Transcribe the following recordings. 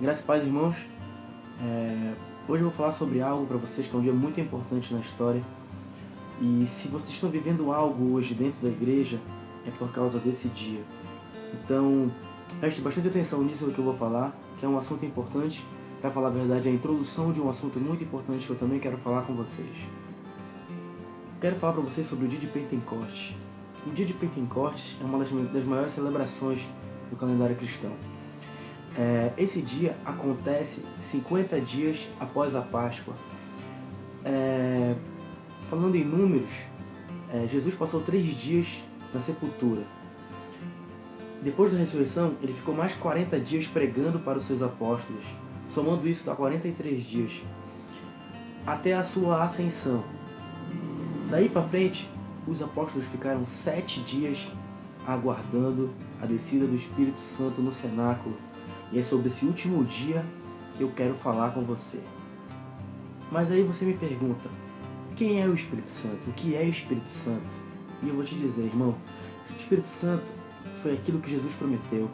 Graças e paz, irmãos. Hoje eu vou falar sobre algo para vocês que é um dia muito importante na história. E se vocês estão vivendo algo hoje dentro da igreja, é por causa desse dia. Então, preste bastante atenção nisso que eu vou falar, que é um assunto importante. Para falar a verdade, é a introdução de um assunto muito importante que eu também quero falar com vocês. Quero falar para vocês sobre o dia de Pentecostes. O dia de Pentecostes é uma das maiores celebrações do calendário cristão. Esse dia acontece 50 dias após a Páscoa. Falando em números, Jesus passou 3 dias na sepultura. Depois da ressurreição, ele ficou mais 40 dias pregando para os seus apóstolos. Somando isso, dá 43 dias. Até a sua ascensão. Daí para frente, os apóstolos ficaram 7 dias aguardando a descida do Espírito Santo no cenáculo. E é sobre esse último dia que eu quero falar com você. Mas aí você me pergunta, quem é o Espírito Santo? O que é o Espírito Santo? E eu vou te dizer, irmão, o Espírito Santo foi aquilo que Jesus prometeu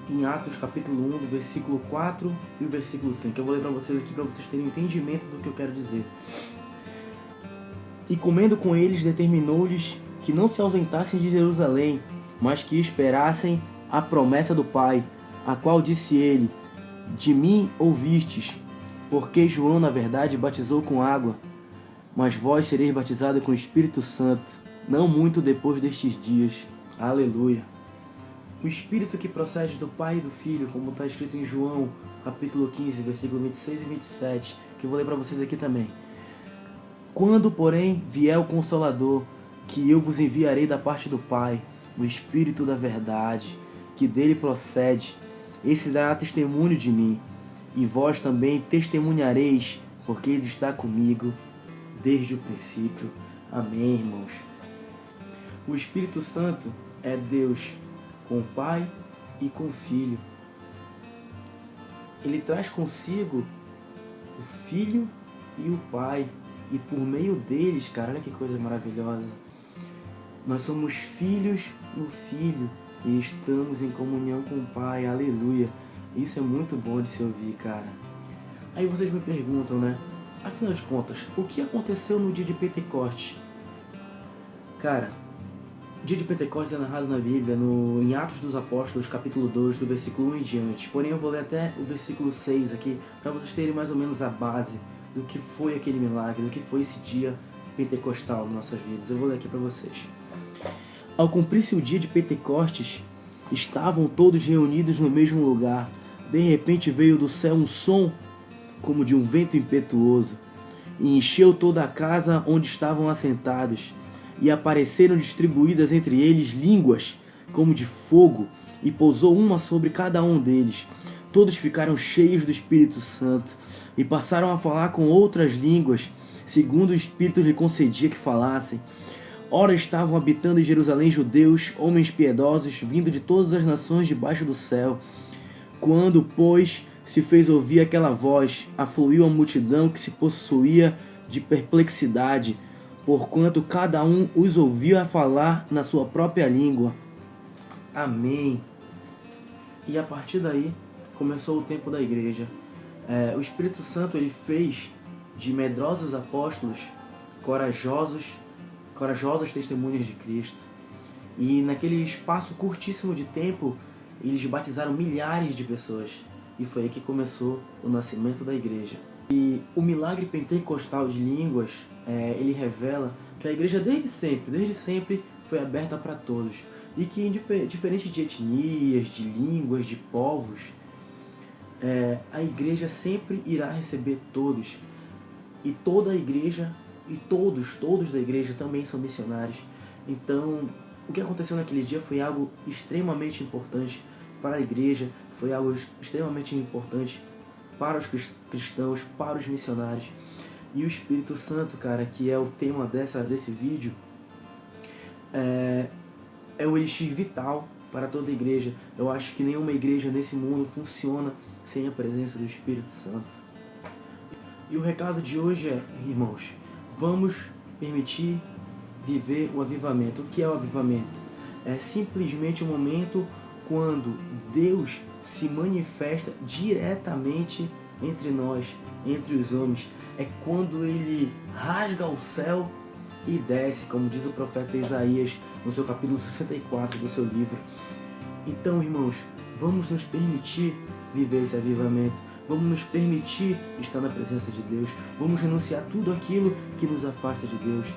em Atos capítulo 1, do versículo 4 e o versículo 5. Eu vou ler para vocês aqui para vocês terem um entendimento do que eu quero dizer. E comendo com eles, determinou-lhes que não se ausentassem de Jerusalém, mas que esperassem a promessa do Pai, a qual disse ele: de mim ouvistes, porque João na verdade batizou com água, mas vós sereis batizados com o Espírito Santo, não muito depois destes dias. Aleluia. O Espírito que procede do Pai e do Filho, como está escrito em João, capítulo 15, versículo 26 e 27, que eu vou ler para vocês aqui também. Quando, porém, vier o Consolador, que eu vos enviarei da parte do Pai, o Espírito da verdade, que dele procede, esse dará testemunho de mim, e vós também testemunhareis, porque ele está comigo desde o princípio. Amém, irmãos. O Espírito Santo é Deus com o Pai e com o Filho. Ele traz consigo o Filho e o Pai, e por meio deles, cara, olha que coisa maravilhosa, nós somos filhos no Filho e estamos em comunhão com o Pai. Aleluia. Isso é muito bom de se ouvir, cara. Aí vocês me perguntam, né? Afinal de contas, o que aconteceu no dia de Pentecostes? Cara, o dia de Pentecostes é narrado na Bíblia, em Atos dos Apóstolos, capítulo 2, do versículo 1 em diante. Porém, eu vou ler até o versículo 6 aqui, para vocês terem mais ou menos a base do que foi aquele milagre, do que foi esse dia pentecostal nas nossas vidas. Eu vou ler aqui para vocês. Ao cumprir-se o dia de Pentecostes, estavam todos reunidos no mesmo lugar. De repente veio do céu um som, como de um vento impetuoso, e encheu toda a casa onde estavam assentados. E apareceram distribuídas entre eles línguas, como de fogo, e pousou uma sobre cada um deles. Todos ficaram cheios do Espírito Santo, e passaram a falar com outras línguas, segundo o Espírito lhe concedia que falassem. Ora estavam habitando em Jerusalém judeus, homens piedosos, vindo de todas as nações debaixo do céu. Quando, pois, se fez ouvir aquela voz, afluiu a multidão que se possuía de perplexidade, porquanto cada um os ouvia falar na sua própria língua. Amém. E a partir daí, começou o tempo da igreja. O Espírito Santo ele fez de medrosos apóstolos corajosas testemunhas de Cristo. E naquele espaço curtíssimo de tempo, eles batizaram milhares de pessoas. E foi aí que começou o nascimento da igreja. E o milagre pentecostal de línguas, ele revela que a igreja desde sempre foi aberta para todos. E que diferente de etnias, de línguas, de povos, a igreja sempre irá receber todos. E toda a igreja, e todos da igreja também são missionários. Então, o que aconteceu naquele dia foi algo extremamente importante para a igreja, foi algo extremamente importante para os cristãos, para os missionários. E o Espírito Santo, cara, que é o tema desse vídeo, é o elixir vital para toda a igreja. Eu acho que nenhuma igreja nesse mundo funciona sem a presença do Espírito Santo. E o recado de hoje é, irmãos, vamos permitir viver o avivamento. O que é o avivamento? É simplesmente um momento quando Deus se manifesta diretamente entre nós, entre os homens. É quando ele rasga o céu e desce, como diz o profeta Isaías no seu capítulo 64 do seu livro. Então, irmãos, vamos nos permitir viver esse avivamento, vamos nos permitir estar na presença de Deus, vamos renunciar tudo aquilo que nos afasta de Deus,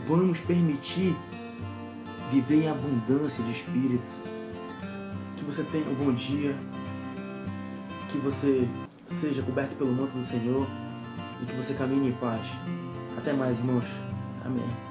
vamos permitir viver em abundância de espírito. Que você tenha um bom dia, que você seja coberto pelo manto do Senhor e que você caminhe em paz. Até mais, irmãos. Amém.